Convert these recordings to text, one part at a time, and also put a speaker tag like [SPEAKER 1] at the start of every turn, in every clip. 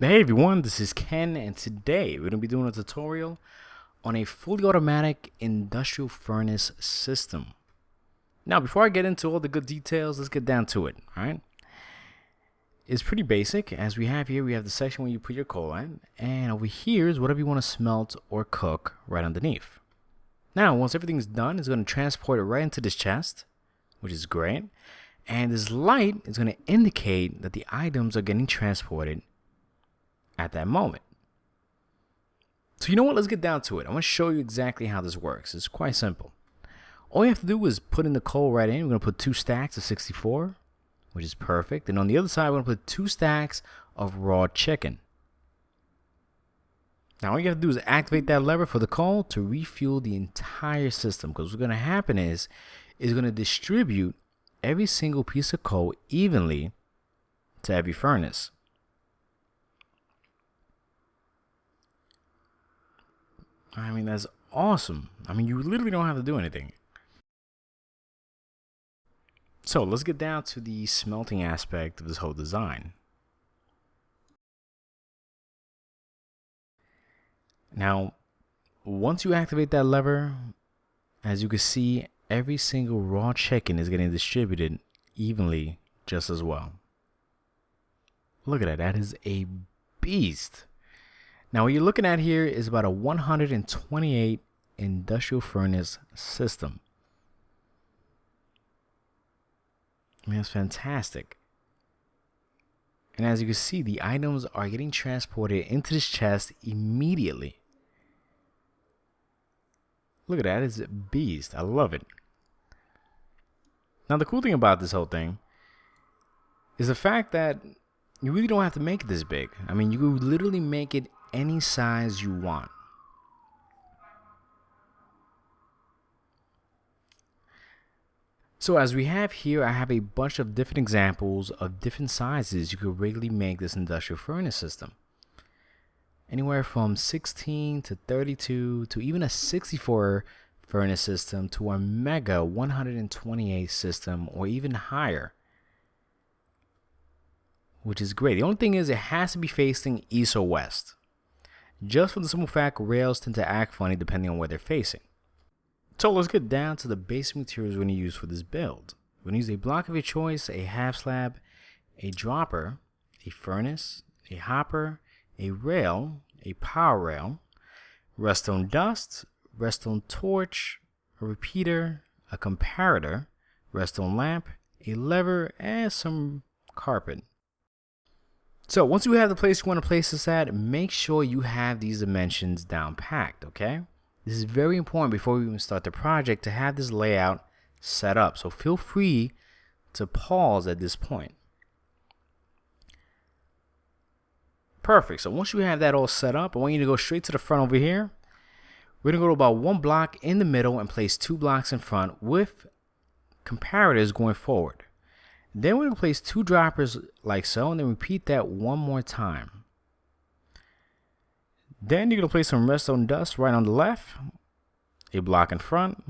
[SPEAKER 1] Hey everyone, this is Ken, and today we're going to be doing a tutorial on a fully automatic industrial furnace system. Now, before I get into all the good details, let's get down to it, alright? It's pretty basic. As we have here, we have the section where you put your coal in, and over here is whatever you want to smelt or cook right underneath. Now, once everything's done, it's going to transport it right into this chest, which is great, and this light is going to indicate that the items are getting transported at that moment. So you know what, let's get down to it. I'm going to show you exactly how this works. It's quite simple. All you have to do is put in the coal right in. We're going to put 2 stacks of 64, which is perfect. And on the other side, we're going to put 2 stacks of raw chicken. Now all you have to do is activate that lever for the coal to refuel the entire system, because what's going to happen is it's going to distribute every single piece of coal evenly to every furnace. I mean, that's awesome. I mean, you literally don't have to do anything. So let's get down to the smelting aspect of this whole design. Now, once you activate that lever, as you can see, every single raw chicken is getting distributed evenly just as well. Look at that. That is a beast. Now, what you're looking at here is about a 128 industrial furnace system. I mean, that's fantastic. And as you can see, the items are getting transported into this chest immediately. Look at that. It's a beast. I love it. Now, the cool thing about this whole thing is the fact that you really don't have to make it this big. I mean, you could literally make it any size you want. So as we have here, I have a bunch of different examples of different sizes you could regularly make this industrial furnace system. Anywhere from 16 to 32 to even a 64 furnace system to a mega 128 system or even higher, which is great. The only thing is it has to be facing east or west, just for the simple fact rails tend to act funny depending on where they're facing. So let's get down to the basic materials we're going to use for this build. We're going to use a block of your choice, a half slab, a dropper, a furnace, a hopper, a rail, a power rail, redstone dust, redstone torch, a repeater, a comparator, redstone lamp, a lever, and some carpet. So once you have the place you want to place this at, make sure you have these dimensions down packed, okay? This is very important before we even start the project to have this layout set up. So feel free to pause at this point. Perfect. So once you have that all set up, I want you to go straight to the front over here. We're going to go to about 1 block in the middle and place 2 blocks in front with comparators going forward. Then we're going to place 2 droppers like so, and then repeat that 1 more time. Then you're going to place some redstone dust right on the left, a block in front.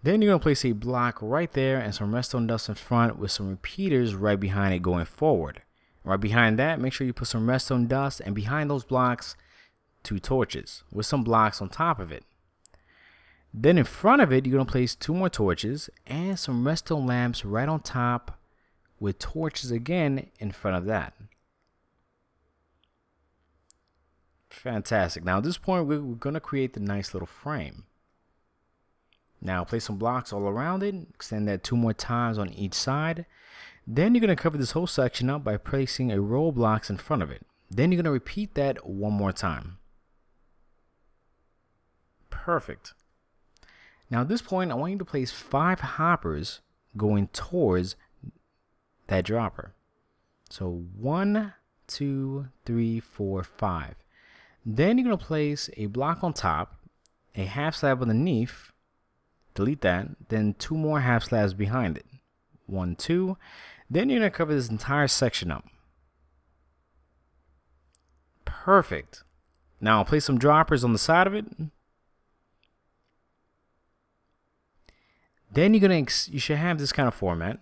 [SPEAKER 1] Then you're going to place a block right there and some redstone dust in front with some repeaters right behind it going forward. Right behind that, make sure you put some redstone dust, and behind those blocks, 2 torches with some blocks on top of it. Then in front of it, you're going to place 2 more torches and some redstone lamps right on top with torches again in front of that. Fantastic. Now at this point, we're going to create the nice little frame. Now place some blocks all around it, extend that 2 more times on each side. Then you're going to cover this whole section up by placing a row of blocks in front of it. Then you're going to repeat that 1 more time. Perfect. Now at this point, I want you to place 5 hoppers going towards that dropper. So 1, 2, 3, 4, 5. Then you're going to place a block on top, a half slab underneath, delete that, then 2 more half slabs behind it. 1, 2. Then you're going to cover this entire section up. Perfect. Now I'll place some droppers on the side of it. Then you should have this kind of format.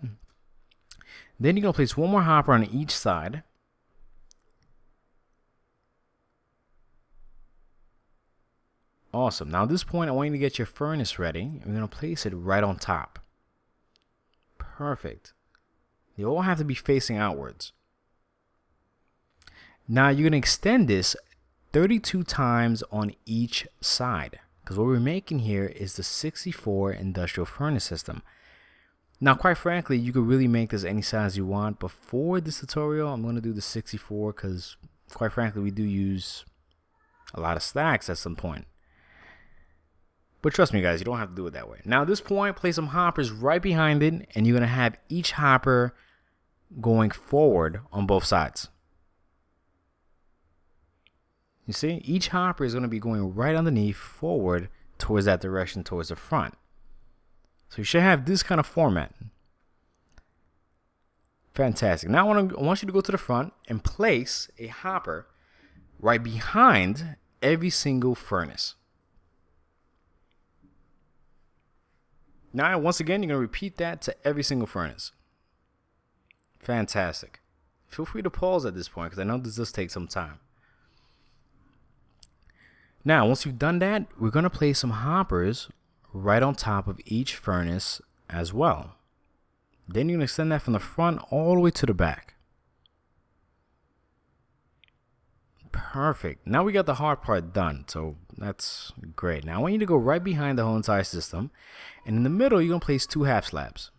[SPEAKER 1] Then you're going to place 1 more hopper on each side. Awesome. Now at this point, I want you to get your furnace ready. We're going to place it right on top. Perfect. They all have to be facing outwards. Now you're going to extend this 32 times on each side, because what we're making here is the 64 industrial furnace system. Now, quite frankly, you could really make this any size you want, but for this tutorial, I'm going to do the 64 because, quite frankly, we do use a lot of stacks at some point. But trust me, guys, you don't have to do it that way. Now, at this point, place some hoppers right behind it, and you're going to have each hopper going forward on both sides. You see, each hopper is going to be going right underneath forward towards that direction, towards the front. So you should have this kind of format. Fantastic. Now I want you to go to the front and place a hopper right behind every single furnace. Now, once again, you're going to repeat that to every single furnace. Fantastic. Feel free to pause at this point because I know this does take some time. Now, once you've done that, we're going to place some hoppers right on top of each furnace as well. Then you're going to extend that from the front all the way to the back. Perfect. Now we got the hard part done, so that's great. Now I want you to go right behind the whole entire system, and in the middle you're going to place 2 half slabs.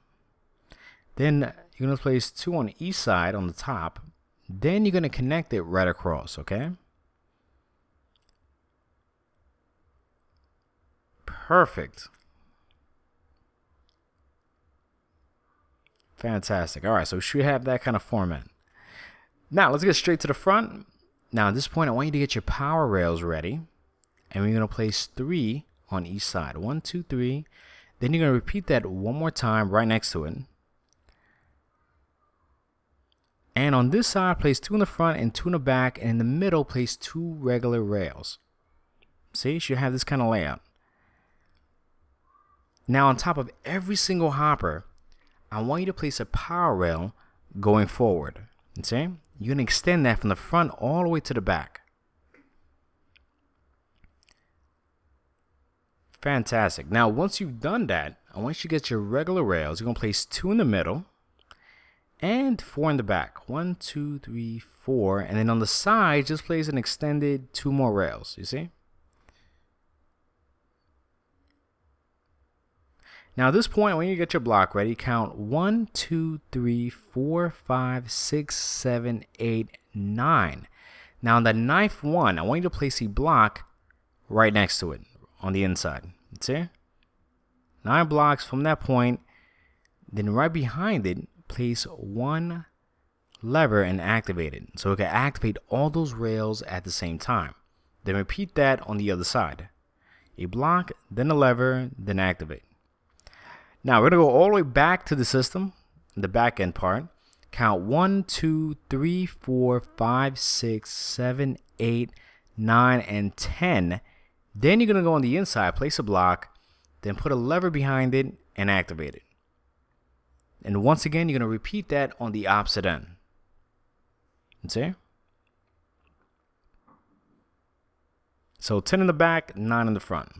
[SPEAKER 1] Then you're going to place 2 on each side on the top. Then you're going to connect it right across, okay? Perfect. Fantastic. All right, so we should have that kind of format. Now let's get straight to the front. Now, at this point, I want you to get your power rails ready, and we're going to place 3 on each side. 1, 2, 3. Then you're going to repeat that one more time right next to it. And on this side, place 2 in the front and 2 in the back, and in the middle, place 2 regular rails. See, you should have this kind of layout. Now, on top of every single hopper, I want you to place a power rail going forward. See? You're going to extend that from the front all the way to the back. Fantastic. Now, once you've done that, I want you to get your regular rails. You're going to place 2 in the middle and 4 in the back. 1, 2, 3, 4. And then on the side, just place an extended 2 more rails. You see? Now, at this point, when you get your block ready, count 1, 2, 3, 4, 5, 6, 7, 8, 9. Now, on the 9th one, I want you to place a block right next to it on the inside. See? 9 blocks from that point. Then right behind it, place 1 lever and activate it. So it can activate all those rails at the same time. Then repeat that on the other side. A block, then a lever, then activate. Now we're going to go all the way back to the system, the back end part. Count 1, 2, 3, 4, 5, 6, 7, 8, 9, and 10. Then you're going to go on the inside, place a block, then put a lever behind it and activate it. And once again, you're going to repeat that on the opposite end. See? So 10 in the back, 9 in the front.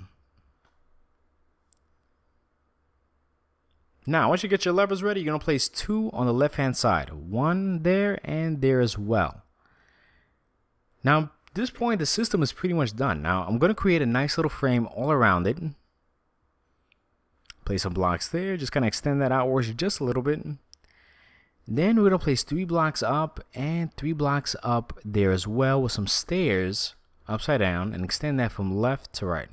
[SPEAKER 1] Now, once you get your levers ready, you're going to place 2 on the left-hand side. 1 there and there as well. Now, at this point, the system is pretty much done. Now, I'm going to create a nice little frame all around it. Place some blocks there. Just kind of extend that outwards just a little bit. Then we're going to place 3 blocks up and 3 blocks up there as well with some stairs upside down and extend that from left to right.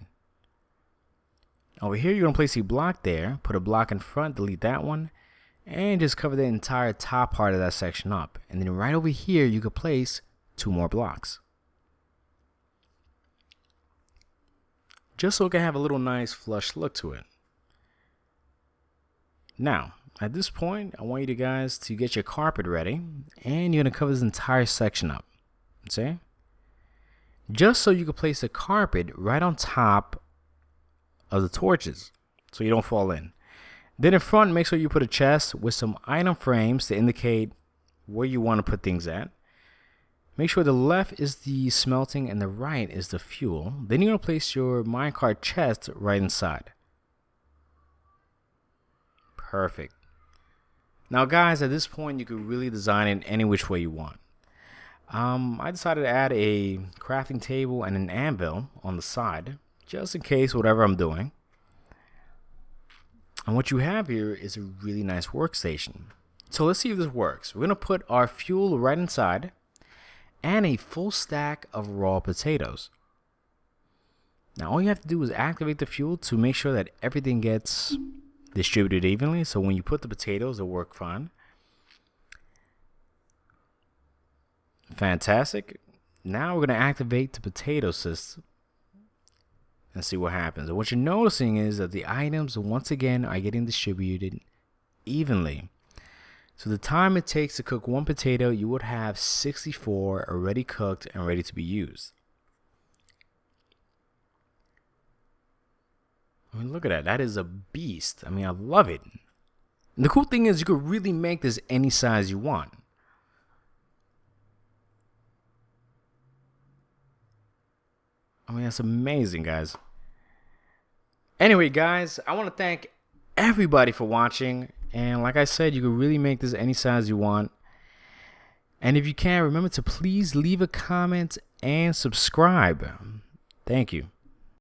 [SPEAKER 1] Over here, you're going to place a block there, put a block in front, delete that one, and just cover the entire top part of that section up. And then right over here, you could place 2 more blocks. Just so it can have a little nice flush look to it. Now, at this point, I want you guys to get your carpet ready, and you're going to cover this entire section up. See? Just so you can place the carpet right on top of the torches so you don't fall in. Then in front, make sure you put a chest with some item frames to indicate where you want to put things at. Make sure the left is the smelting and the right is the fuel. Then you're going to place your minecart chest right inside. Perfect. Now guys, at this point you can really design it any which way you want. I decided to add a crafting table and an anvil on the side, just in case whatever I'm doing. And what you have here is a really nice workstation. So let's see if this works. We're going to put our fuel right inside and a full stack of raw potatoes. Now all you have to do is activate the fuel to make sure that everything gets distributed evenly. So when you put the potatoes, it'll work fine. Fantastic. Now we're going to activate the potato system and see what happens. And what you're noticing is that the items once again are getting distributed evenly. So the time it takes to cook one potato, you would have 64 already cooked and ready to be used. I mean, look at that. That is a beast. I mean, I love it. And the cool thing is you could really make this any size you want. I mean, that's amazing, guys. Anyway, guys, I want to thank everybody for watching. And like I said, you can really make this any size you want. And if you can, remember to please leave a comment and subscribe. Thank you.